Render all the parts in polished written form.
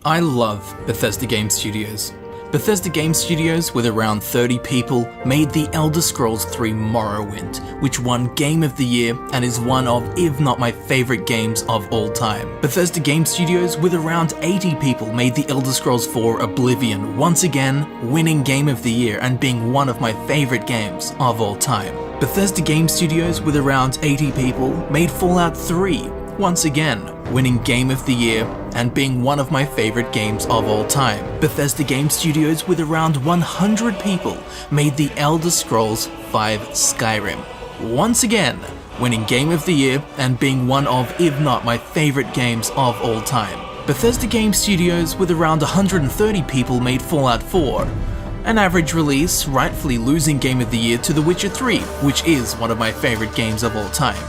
I love Bethesda Game Studios. Bethesda Game Studios, with around 30 people, made The Elder Scrolls III Morrowind, which won Game of the Year and is one of, if not my favourite games of all time. Bethesda Game Studios, with around 80 people, made The Elder Scrolls IV Oblivion, once again winning Game of the Year and being one of my favourite games of all time. Bethesda Game Studios, with around 80 people, made Fallout 3, once again winning Game of the Year and being one of my favourite games of all time. Bethesda Game Studios, with around 100 people, made The Elder Scrolls V Skyrim, once again winning Game of the Year and being one of, if not my favourite games of all time. Bethesda Game Studios, with around 130 people, made Fallout 4, an average release, rightfully losing Game of the Year to The Witcher 3, which is one of my favourite games of all time.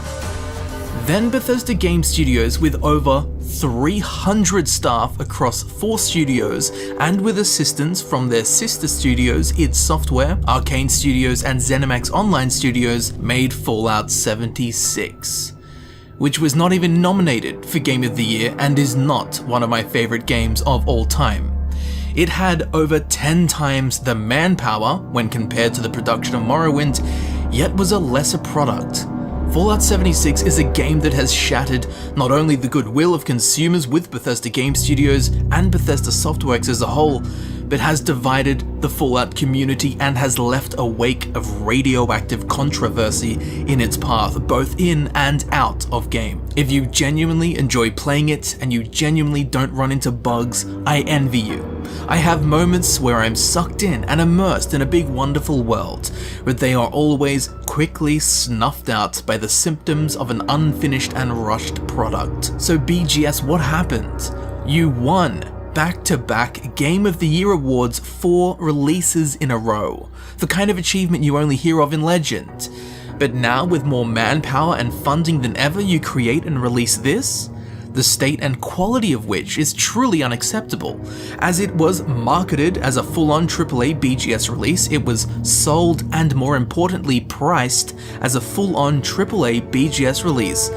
Then Bethesda Game Studios, with over 300 staff across 4 studios and with assistance from their sister studios id Software, Arcane Studios and ZeniMax Online Studios, made Fallout 76, which was not even nominated for Game of the Year and is not one of my favourite games of all time. It had over 10 times the manpower when compared to the production of Morrowind, yet was a lesser product. Fallout 76 is a game that has shattered not only the goodwill of consumers with Bethesda Game Studios and Bethesda Softworks as a whole, but has divided the Fallout community and has left a wake of radioactive controversy in its path, both in and out of game. If you genuinely enjoy playing it and you genuinely don't run into bugs, I envy you. I have moments where I'm sucked in and immersed in a big wonderful world, but they are always quickly snuffed out by the symptoms of an unfinished and rushed product. So BGS, what happened? You won back-to-back Game of the Year awards 4 releases in a row, the kind of achievement you only hear of in legend. But now, with more manpower and funding than ever, you create and release this? The state and quality of which is truly unacceptable. As it was marketed as a full-on AAA BGS release, it was sold and, more importantly, priced as a full-on AAA BGS release.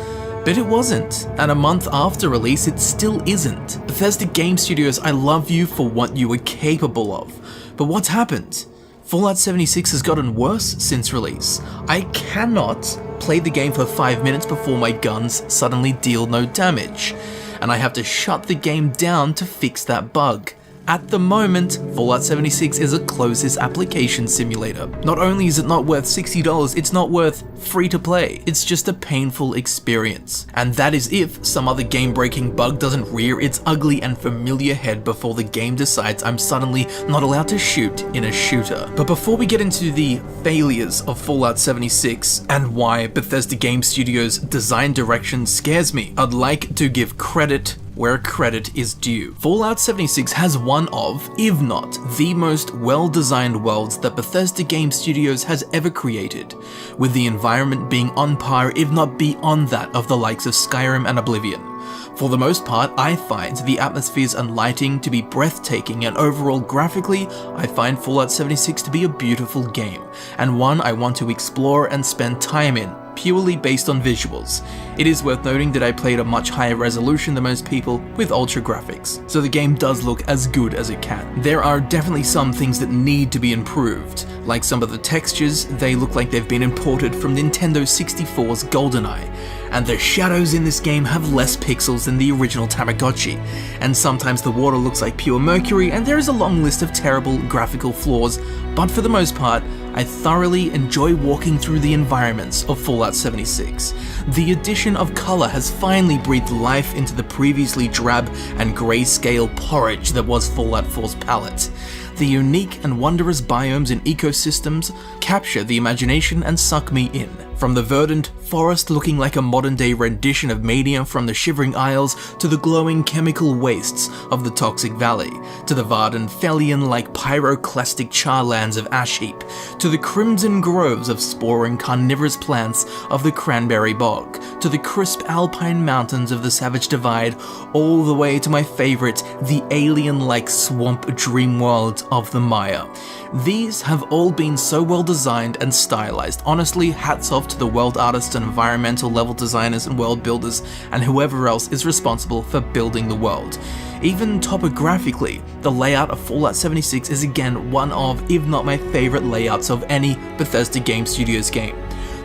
But it wasn't, and a month after release it still isn't. Bethesda Game Studios, I love you for what you were capable of, but what's happened? Fallout 76 has gotten worse since release. I cannot play the game for 5 minutes before my guns suddenly deal no damage, and I have to shut the game down to fix that bug. At the moment, Fallout 76 is a closed application simulator. Not only is it not worth $60, it's not worth free to play. It's just a painful experience. And that is if some other game-breaking bug doesn't rear its ugly and familiar head before the game decides I'm suddenly not allowed to shoot in a shooter. But before we get into the failures of Fallout 76 and why Bethesda Game Studios' design direction scares me, I'd like to give credit where credit is due. Fallout 76 has one of, if not the most well-designed worlds that Bethesda Game Studios has ever created, with the environment being on par, if not beyond that of the likes of Skyrim and Oblivion. For the most part, I find the atmospheres and lighting to be breathtaking, and overall graphically, I find Fallout 76 to be a beautiful game, and one I want to explore and spend time in, purely based on visuals. It is worth noting that I played a much higher resolution than most people with ultra graphics, so the game does look as good as it can. There are definitely some things that need to be improved, like some of the textures. They look like they've been imported from Nintendo 64's GoldenEye, and the shadows in this game have less pixels than the original Tamagotchi, and sometimes the water looks like pure mercury, and there is a long list of terrible graphical flaws, but for the most part, I thoroughly enjoy walking through the environments of Fallout 76. The addition of color has finally breathed life into the previously drab and grayscale porridge that was Fallout 4's palette. The unique and wondrous biomes and ecosystems capture the imagination and suck me in. From the verdant forest looking like a modern-day rendition of Mania from the Shivering Isles, to the glowing chemical wastes of the Toxic Valley, to the Vardenfelian-like pyroclastic charlands of Ash Heap, to the crimson groves of sporing carnivorous plants of the Cranberry Bog, to the crisp alpine mountains of the Savage Divide, all the way to my favorite, the alien-like swamp dream world of the Maya. These have all been so well designed and stylized. Honestly, hats off to the world artists and environmental level designers and world builders and whoever else is responsible for building the world. Even topographically, the layout of Fallout 76 is again one of, if not my favorite layouts of any Bethesda Game Studios game.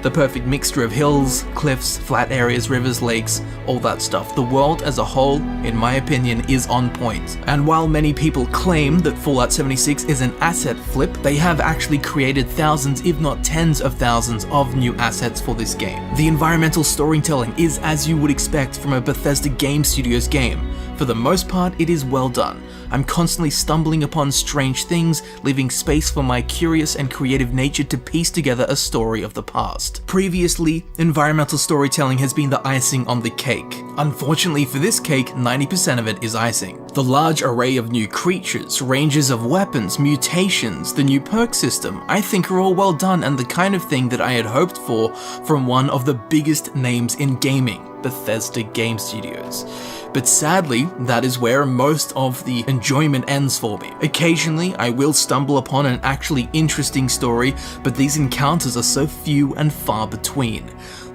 The perfect mixture of hills, cliffs, flat areas, rivers, lakes, all that stuff. The world as a whole, in my opinion, is on point. And while many people claim that Fallout 76 is an asset flip, they have actually created thousands, if not tens of thousands, of new assets for this game. The environmental storytelling is as you would expect from a Bethesda Game Studios game. For the most part, it is well done. I'm constantly stumbling upon strange things, leaving space for my curious and creative nature to piece together a story of the past. Previously, environmental storytelling has been the icing on the cake. Unfortunately for this cake, 90% of it is icing. The large array of new creatures, ranges of weapons, mutations, the new perk system, I think are all well done and the kind of thing that I had hoped for from one of the biggest names in gaming, Bethesda Game Studios. But sadly, that is where most of the enjoyment ends for me. Occasionally, I will stumble upon an actually interesting story, but these encounters are so few and far between.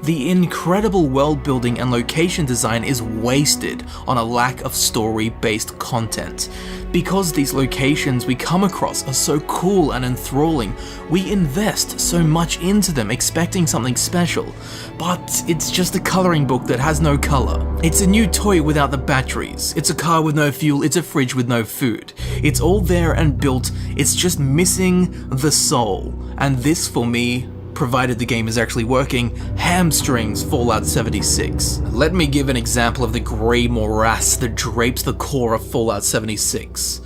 The incredible world building and location design is wasted on a lack of story-based content. Because these locations we come across are so cool and enthralling, we invest so much into them expecting something special, but it's just a coloring book that has no color. It's a new toy without the batteries, it's a car with no fuel, it's a fridge with no food. It's all there and built, it's just missing the soul. And this, for me, provided the game is actually working, hamstrings Fallout 76. Let me give an example of the grey morass that drapes the core of Fallout 76.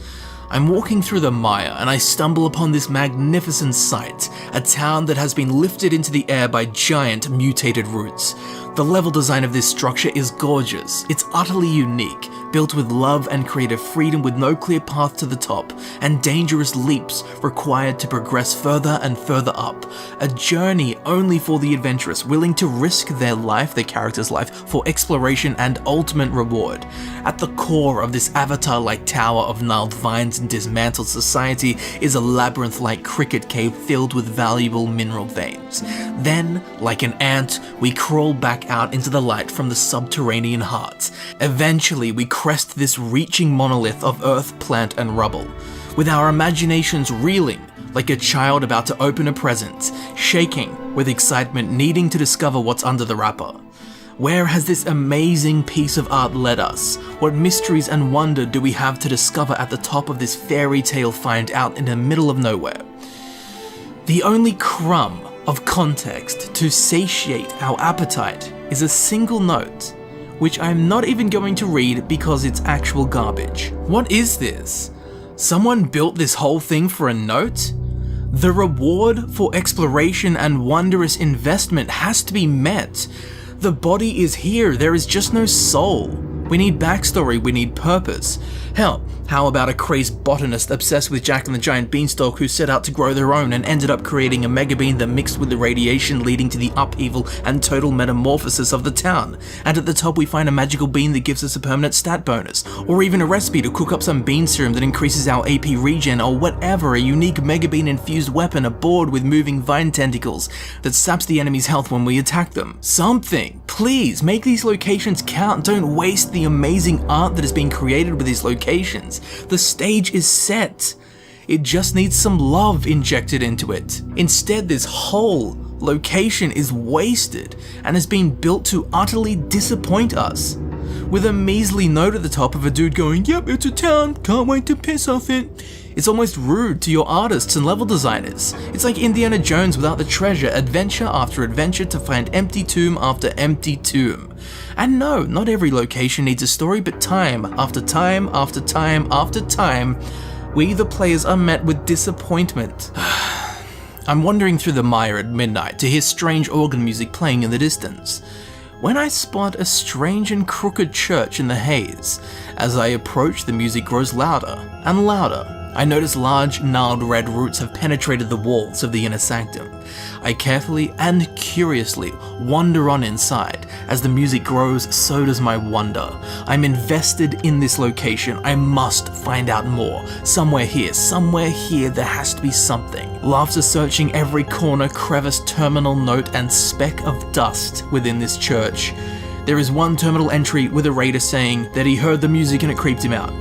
I'm walking through the mire and I stumble upon this magnificent sight, a town that has been lifted into the air by giant mutated roots. The level design of this structure is gorgeous. It's utterly unique, built with love and creative freedom with no clear path to the top, and dangerous leaps required to progress further and further up. A journey only for the adventurous, willing to risk their life, their character's life, for exploration and ultimate reward. At the core of this avatar-like tower of gnarled vines and dismantled society is a labyrinth-like cricket cave filled with valuable mineral veins. Then, like an ant, we crawl back out into the light from the subterranean heart. Eventually, we crest this reaching monolith of earth, plant, and rubble, with our imaginations reeling like a child about to open a present, shaking with excitement, needing to discover what's under the wrapper. Where has this amazing piece of art led us? What mysteries and wonder do we have to discover at the top of this fairy tale find out in the middle of nowhere? The only crumb of context to satiate our appetite is a single note, which I'm not even going to read because it's actual garbage. What is this? Someone built this whole thing for a note? The reward for exploration and wondrous investment has to be met. The body is here, there is just no soul. We need backstory, we need purpose. Hell, how about a crazed botanist obsessed with Jack and the Giant Beanstalk who set out to grow their own and ended up creating a mega bean that mixed with the radiation, leading to the upheaval and total metamorphosis of the town. And at the top we find a magical bean that gives us a permanent stat bonus, or even a recipe to cook up some bean serum that increases our AP regen, or whatever, a unique mega bean infused weapon, a board with moving vine tentacles that saps the enemy's health when we attack them. Something! Please, make these locations count, don't waste the amazing art that has been created with these locations. The stage is set. It just needs some love injected into it. Instead, this whole location is wasted and has been built to utterly disappoint us. With a measly note at the top of a dude going, "Yep, it's a town, can't wait to piss off it." It's almost rude to your artists and level designers. It's like Indiana Jones without the treasure, adventure after adventure to find empty tomb after empty tomb. And no, not every location needs a story, but time after time after time after time, we the players are met with disappointment. I'm wandering through the mire at midnight to hear strange organ music playing in the distance, when I spot a strange and crooked church in the haze. As I approach, the music grows louder and louder. I notice large, gnarled red roots have penetrated the walls of the inner sanctum. I carefully and curiously wander on inside. As the music grows, so does my wonder. I'm invested in this location. I must find out more. Somewhere here, there has to be something. After searching every corner, crevice, terminal note, and speck of dust within this church, There is one terminal entry with a raider saying that he heard the music and it creeped him out.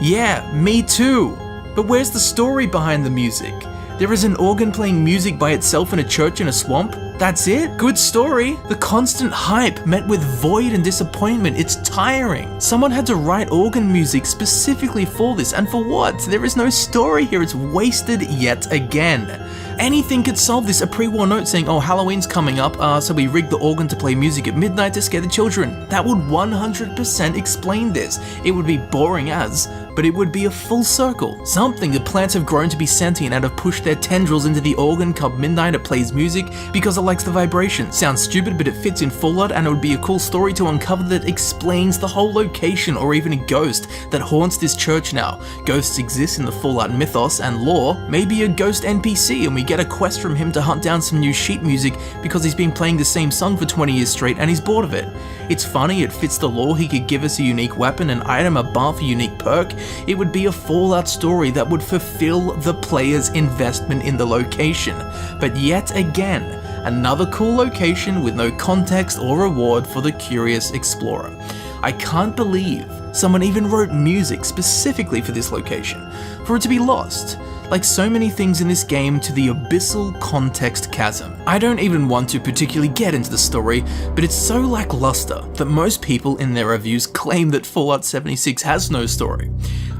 Yeah, me too! But where's the story behind the music? There is an organ playing music by itself in a church in a swamp? That's it? Good story. The constant hype met with void and disappointment. It's tiring. Someone had to write organ music specifically for this, and for what? There is no story here. It's wasted yet again. Anything could solve this. A pre-war note saying, oh, Halloween's coming up, so we rigged the organ to play music at midnight to scare the children. That would 100% explain this. It would be boring as, but it would be a full circle. Something. The plants have grown to be sentient and have pushed their tendrils into the organ come midnight. It plays music because it likes the vibration. Sounds stupid, but it fits in Fallout, and it would be a cool story to uncover that explains the whole location, or even a ghost that haunts this church now. Ghosts exist in the Fallout mythos and lore. Maybe a ghost NPC, and we get a quest from him to hunt down some new sheet music because he's been playing the same song for 20 years straight and he's bored of it. It's funny, it fits the lore. He could give us a unique weapon, an item, a buff, a unique perk. It would be a Fallout story that would fulfill the player's investment in the location. But yet again, another cool location with no context or reward for the curious explorer. I can't believe someone even wrote music specifically for this location, for it to be lost. Like so many things in this game, to the abyssal context chasm. I don't even want to particularly get into the story, but it's so lackluster that most people in their reviews claim that Fallout 76 has no story.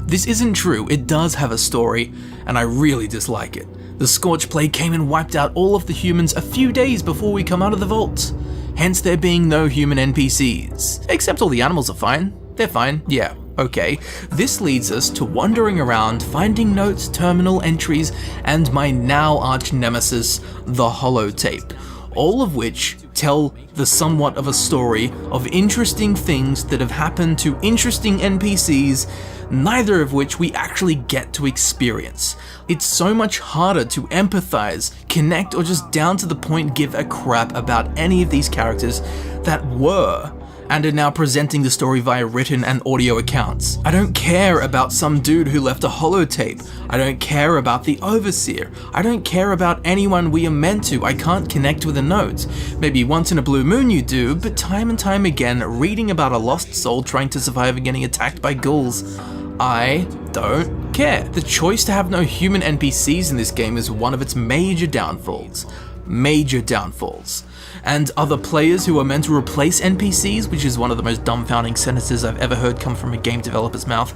This isn't true, it does have a story, and I really dislike it. The Scorch Plague came and wiped out all of the humans a few days before we come out of the vault. Hence there being no human NPCs. Except all the animals are fine. They're fine, yeah. Okay, this leads us to wandering around, finding notes, terminal entries, and my now arch nemesis, the holotape, all of which tell the somewhat of a story of interesting things that have happened to interesting NPCs, neither of which we actually get to experience. It's so much harder to empathize, connect, or just down to the point give a crap about any of these characters that were and are now presenting the story via written and audio accounts. I don't care about some dude who left a holotape. I don't care about the Overseer. I don't care about anyone we are meant to. I can't connect with a note. Maybe once in a blue moon you do, but time and time again, reading about a lost soul trying to survive and getting attacked by ghouls, I don't care. The choice to have no human NPCs in this game is one of its major downfalls. Major downfalls. And other players who are meant to replace NPCs, which is one of the most dumbfounding sentences I've ever heard come from a game developer's mouth,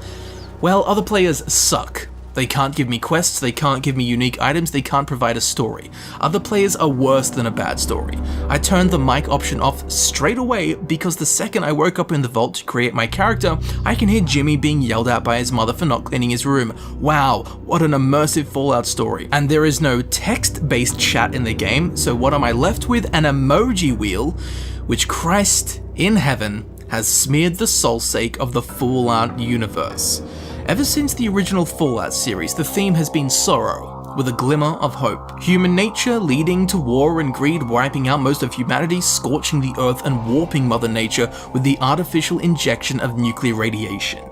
well, other players suck. They can't give me quests, they can't give me unique items, they can't provide a story. Other players are worse than a bad story. I turned the mic option off straight away because the second I woke up in the vault to create my character, I can hear Jimmy being yelled at by his mother for not cleaning his room. Wow, what an immersive Fallout story. And there is no text-based chat in the game, so what am I left with? An emoji wheel, which Christ in heaven has smeared the soul-sake of the Fallout universe. Ever since the original Fallout series, the theme has been sorrow, with a glimmer of hope. Human nature leading to war and greed, wiping out most of humanity, scorching the earth and warping Mother Nature with the artificial injection of nuclear radiation.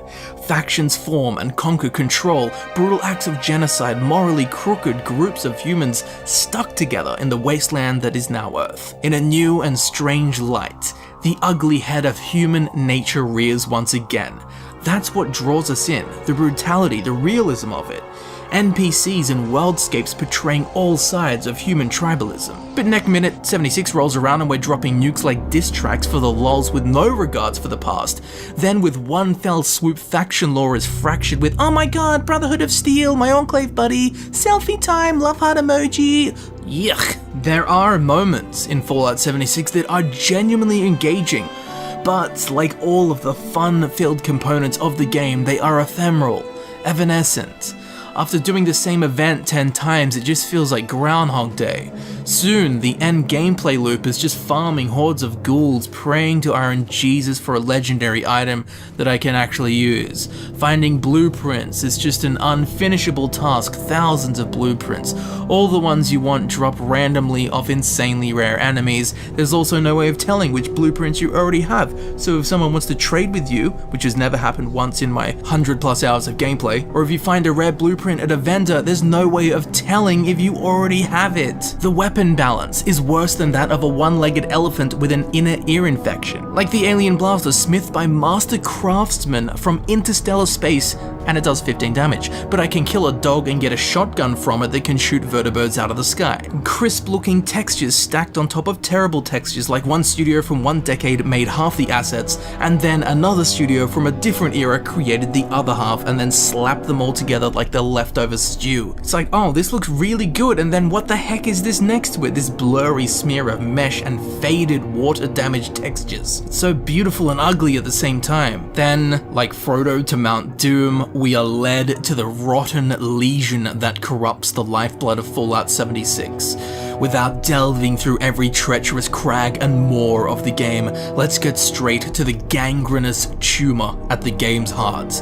Factions form and conquer control, brutal acts of genocide, morally crooked groups of humans stuck together in the wasteland that is now Earth. In a new and strange light, the ugly head of human nature rears once again. That's what draws us in, the brutality, the realism of it. NPCs and worldscapes portraying all sides of human tribalism. But next minute, 76 rolls around and we're dropping nukes like diss tracks for the lols with no regards for the past. Then with one fell swoop, faction lore is fractured with, oh my god, Brotherhood of Steel, my Enclave buddy, selfie time, love heart emoji. Yuck. There are moments in Fallout 76 that are genuinely engaging. But, like all of the fun-filled components of the game, they are ephemeral, evanescent. After doing the same event 10 times, it just feels like Groundhog Day. Soon, the end gameplay loop is just farming hordes of ghouls, praying to Iron Jesus for a legendary item that I can actually use. Finding blueprints is just an unfinishable task, thousands of blueprints. All the ones you want drop randomly off insanely rare enemies. There's also no way of telling which blueprints you already have, so if someone wants to trade with you, which has never happened once in my 100+ hours of gameplay, or if you find a rare blueprint blueprint at a vendor, there's no way of telling if you already have it. The weapon balance is worse than that of a one-legged elephant with an inner ear infection. Like the alien blaster smith by master craftsmen from interstellar space, and it does 15 damage, but I can kill a dog and get a shotgun from it that can shoot vertibirds out of the sky. Crisp looking textures stacked on top of terrible textures, like one studio from one decade made half the assets, and then another studio from a different era created the other half and then slapped them all together like the leftover stew. It's like, oh, this looks really good, and then what the heck is this next to it? This blurry smear of mesh and faded water damaged textures. It's so beautiful and ugly at the same time. Then, like Frodo to Mount Doom, we are led to the rotten lesion that corrupts the lifeblood of Fallout 76. Without delving through every treacherous crag and more of the game, let's get straight to the gangrenous tumor at the game's heart.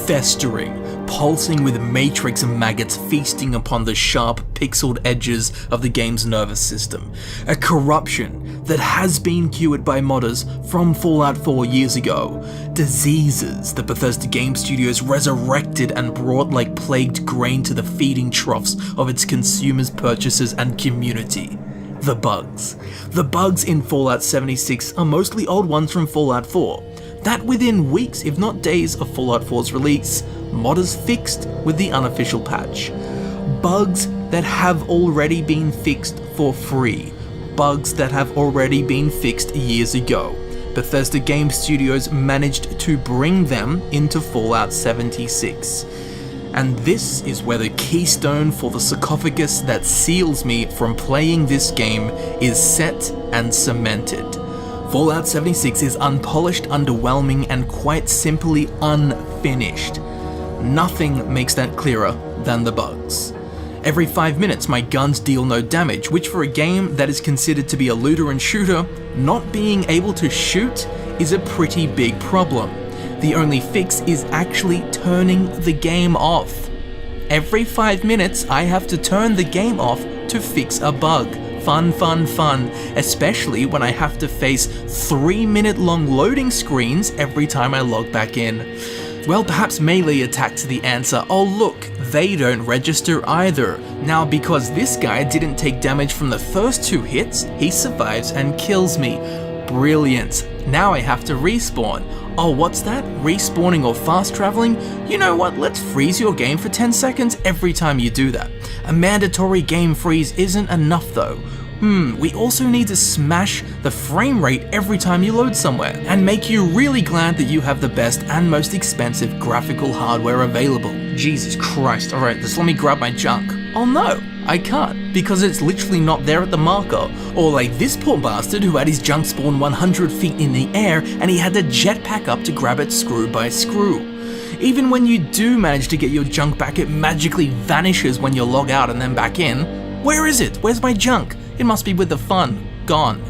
Festering, pulsing with matrix maggots feasting upon the sharp, pixeled edges of the game's nervous system. A corruption that has been cured by modders from Fallout 4 years ago. Diseases that Bethesda Game Studios resurrected and brought like plagued grain to the feeding troughs of its consumers, purchasers, and community. The bugs. The bugs in Fallout 76 are mostly old ones from Fallout 4. That within weeks, if not days, of Fallout 4's release, modders fixed with the unofficial patch. Bugs that have already been fixed for free. Bugs that have already been fixed years ago. Bethesda Game Studios managed to bring them into Fallout 76. And this is where the keystone for the sarcophagus that seals me from playing this game is set and cemented. Fallout 76 is unpolished, underwhelming, and quite simply unfinished. Nothing makes that clearer than the bugs. Every 5 minutes my guns deal no damage, which for a game that is considered to be a looter and shooter, not being able to shoot is a pretty big problem. The only fix is actually turning the game off. Every 5 minutes I have to turn the game off to fix a bug. Fun, fun, fun, especially when I have to face 3-minute long loading screens every time I log back in. Well, perhaps melee attacks the answer. Oh look, they don't register either. Now because this guy didn't take damage from the first 2 hits, he survives and kills me. Brilliant. Now I have to respawn. Oh, what's that? Respawning or fast traveling? You know what, let's freeze your game for 10 seconds every time you do that. A mandatory game freeze isn't enough though. We also need to smash the frame rate every time you load somewhere, and make you really glad that you have the best and most expensive graphical hardware available. Jesus Christ, alright, just let me grab my junk. Oh no, I can't, because it's literally not there at the marker. Or like this poor bastard who had his junk spawn 100 feet in the air and he had to jetpack up to grab it screw by screw. Even when you do manage to get your junk back, it magically vanishes when you log out and then back in. Where is it? Where's my junk? It must be with the fun. Gone.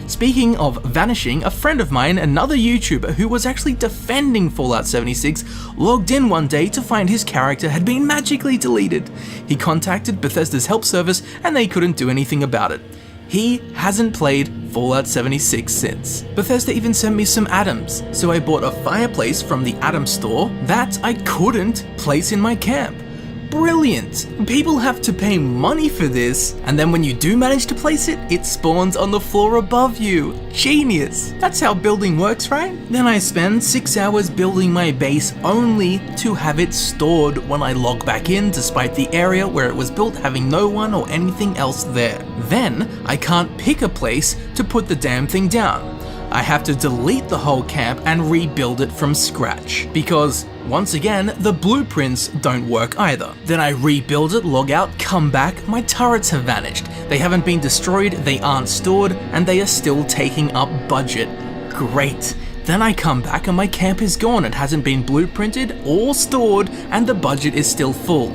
Speaking of vanishing, a friend of mine, another YouTuber who was actually defending Fallout 76, logged in one day to find his character had been magically deleted. He contacted Bethesda's help service and they couldn't do anything about it. He hasn't played Fallout 76 since. Bethesda even sent me some atoms, so I bought a fireplace from the Atom store that I couldn't place in my camp. Brilliant! People have to pay money for this, and then when you do manage to place it, it spawns on the floor above you. Genius! That's how building works, right? Then I spend 6 hours building my base only to have it stored when I log back in, despite the area where it was built having no one or anything else there. Then I can't pick a place to put the damn thing down. I have to delete the whole camp and rebuild it from scratch, because once again, the blueprints don't work either. Then I rebuild it, log out, come back, my turrets have vanished. They haven't been destroyed, they aren't stored, and they are still taking up budget. Great. Then I come back and my camp is gone. It hasn't been blueprinted or stored, and the budget is still full.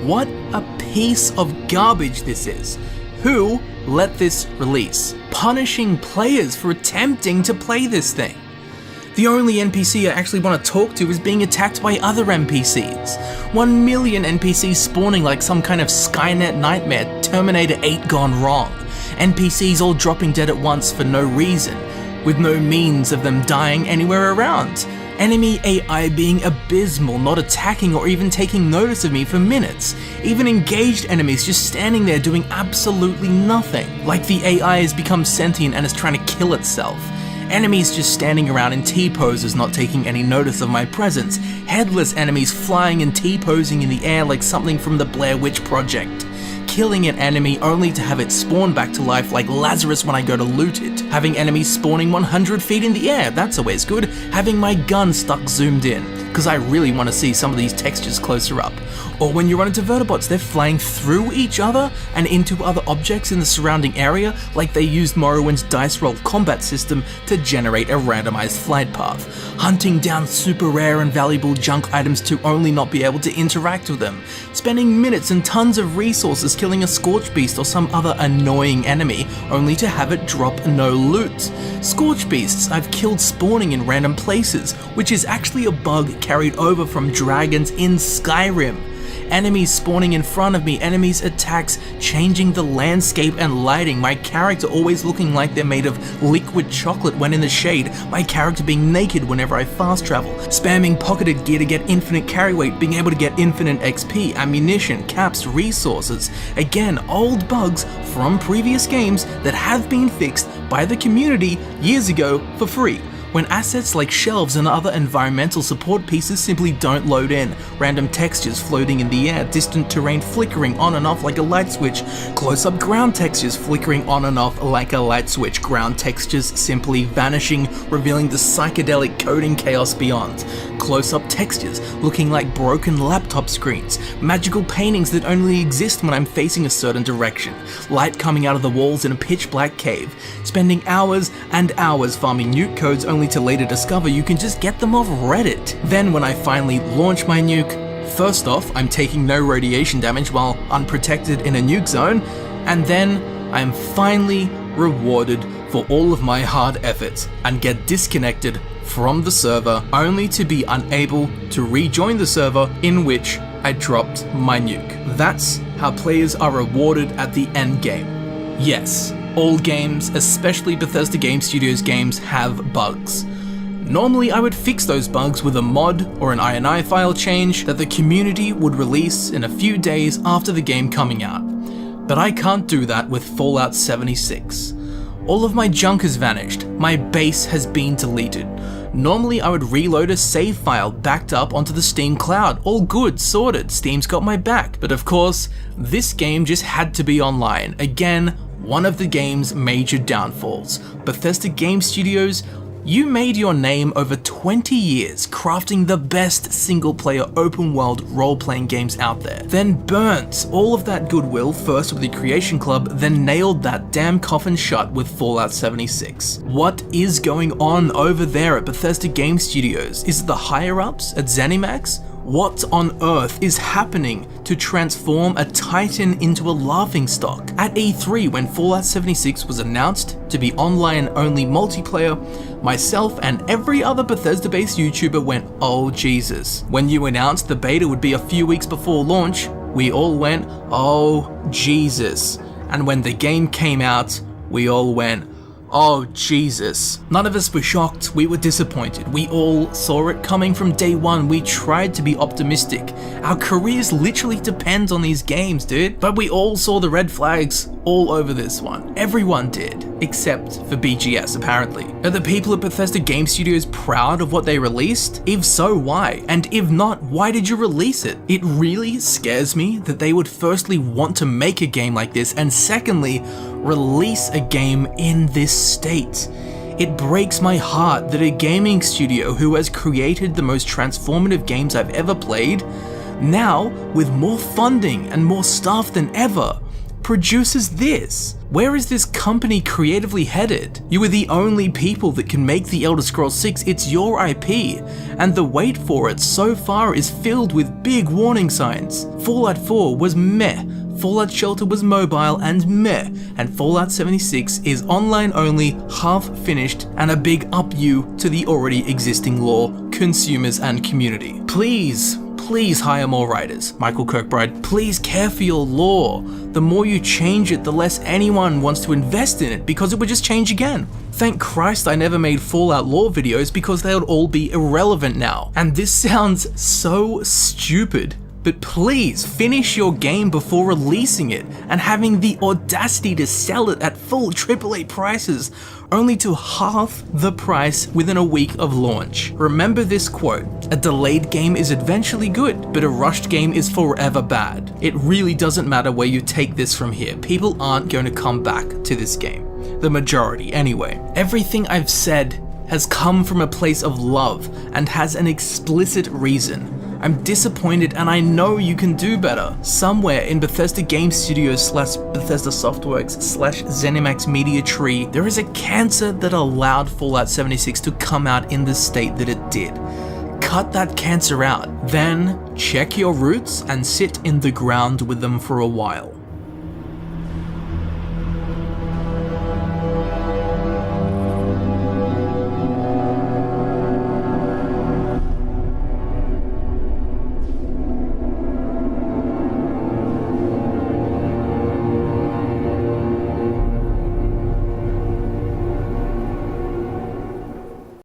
What a piece of garbage this is. Who let this release? Punishing players for attempting to play this thing. The only NPC I actually want to talk to is being attacked by other NPCs. 1 million NPCs spawning like some kind of Skynet nightmare, Terminator 8 gone wrong. NPCs all dropping dead at once for no reason, with no means of them dying anywhere around. Enemy AI being abysmal, not attacking or even taking notice of me for minutes. Even engaged enemies just standing there doing absolutely nothing. Like the AI has become sentient and is trying to kill itself. Enemies just standing around in T-poses, not taking any notice of my presence. Headless enemies flying and T-posing in the air like something from the Blair Witch Project. Killing an enemy only to have it spawn back to life like Lazarus when I go to loot it. Having enemies spawning 100 feet in the air, that's always good. Having my gun stuck zoomed in, because I really want to see some of these textures closer up. Or when you run into vertibots, they're flying through each other and into other objects in the surrounding area, like they used Morrowind's dice roll combat system to generate a randomized flight path. Hunting down super rare and valuable junk items to only not be able to interact with them. Spending minutes and tons of resources killing a Scorch Beast or some other annoying enemy, only to have it drop no loot. Scorch Beasts I've killed spawning in random places, which is actually a bug carried over from dragons in Skyrim. Enemies spawning in front of me, enemies' attacks changing the landscape and lighting, my character always looking like they're made of liquid chocolate when in the shade, my character being naked whenever I fast travel, spamming pocketed gear to get infinite carry weight, being able to get infinite XP, ammunition, caps, resources. Again, old bugs from previous games that have been fixed by the community years ago for free. When assets like shelves and other environmental support pieces simply don't load in, random textures floating in the air, distant terrain flickering on and off like a light switch, close-up ground textures flickering on and off like a light switch, ground textures simply vanishing, revealing the psychedelic coding chaos beyond, close-up textures looking like broken laptop screens, magical paintings that only exist when I'm facing a certain direction, light coming out of the walls in a pitch-black cave, spending hours and hours farming nuke codes only to later discover you can just get them off Reddit. Then when I finally launch my nuke, first off, I'm taking no radiation damage while unprotected in a nuke zone, and then I'm finally rewarded for all of my hard efforts and get disconnected from the server only to be unable to rejoin the server in which I dropped my nuke. That's how players are rewarded at the end game. Yes, all games, especially Bethesda Game Studios games, have bugs. Normally I would fix those bugs with a mod or an INI file change that the community would release in a few days after the game coming out. But I can't do that with Fallout 76. All of my junk has vanished, my base has been deleted. Normally I would reload a save file backed up onto the Steam cloud, all good, sorted, Steam's got my back. But of course, this game just had to be online. Again, one of the game's major downfalls. Bethesda Game Studios, you made your name over 20 years crafting the best single-player open-world role-playing games out there, then burnt all of that goodwill first with the Creation Club, then nailed that damn coffin shut with Fallout 76. What is going on over there at Bethesda Game Studios? Is it the higher-ups at ZeniMax? What on earth is happening to transform a titan into a laughingstock? At E3, when Fallout 76 was announced to be online-only multiplayer, myself and every other Bethesda-based YouTuber went, oh Jesus. When you announced the beta would be a few weeks before launch, we all went, oh Jesus. And when the game came out, we all went, oh Jesus. None of us were shocked, we were disappointed. We all saw it coming from day one. We tried to be optimistic. Our careers literally depend on these games, dude. But we all saw the red flags all over this one. Everyone did, except for BGS apparently. Are the people at Bethesda Game Studios proud of what they released? If so, why? And if not, why did you release it? It really scares me that they would firstly want to make a game like this, and secondly, release a game in this state. It breaks my heart that a gaming studio who has created the most transformative games I've ever played, now, with more funding and more staff than ever, produces this. Where is this company creatively headed? You are the only people that can make The Elder Scrolls 6, it's your IP, and the wait for it so far is filled with big warning signs. Fallout 4 was meh, Fallout Shelter was mobile and meh, and Fallout 76 is online only, half finished, and a big up you to the already existing lore, consumers and community. Please Please hire more writers. Michael Kirkbride, please care for your lore. The more you change it, the less anyone wants to invest in it because it would just change again. Thank Christ I never made Fallout lore videos because they would all be irrelevant now. And this sounds so stupid, but please finish your game before releasing it and having the audacity to sell it at full AAA prices, only to half the price within a week of launch. Remember this quote: "A delayed game is eventually good, but a rushed game is forever bad." It really doesn't matter where you take this from here. People aren't going to come back to this game. The majority, anyway. Everything I've said has come from a place of love and has an explicit reason. I'm disappointed and I know you can do better. Somewhere in Bethesda Game Studios / Bethesda Softworks / ZeniMax Media tree, there is a cancer that allowed Fallout 76 to come out in the state that it did. Cut that cancer out, then check your roots and sit in the ground with them for a while.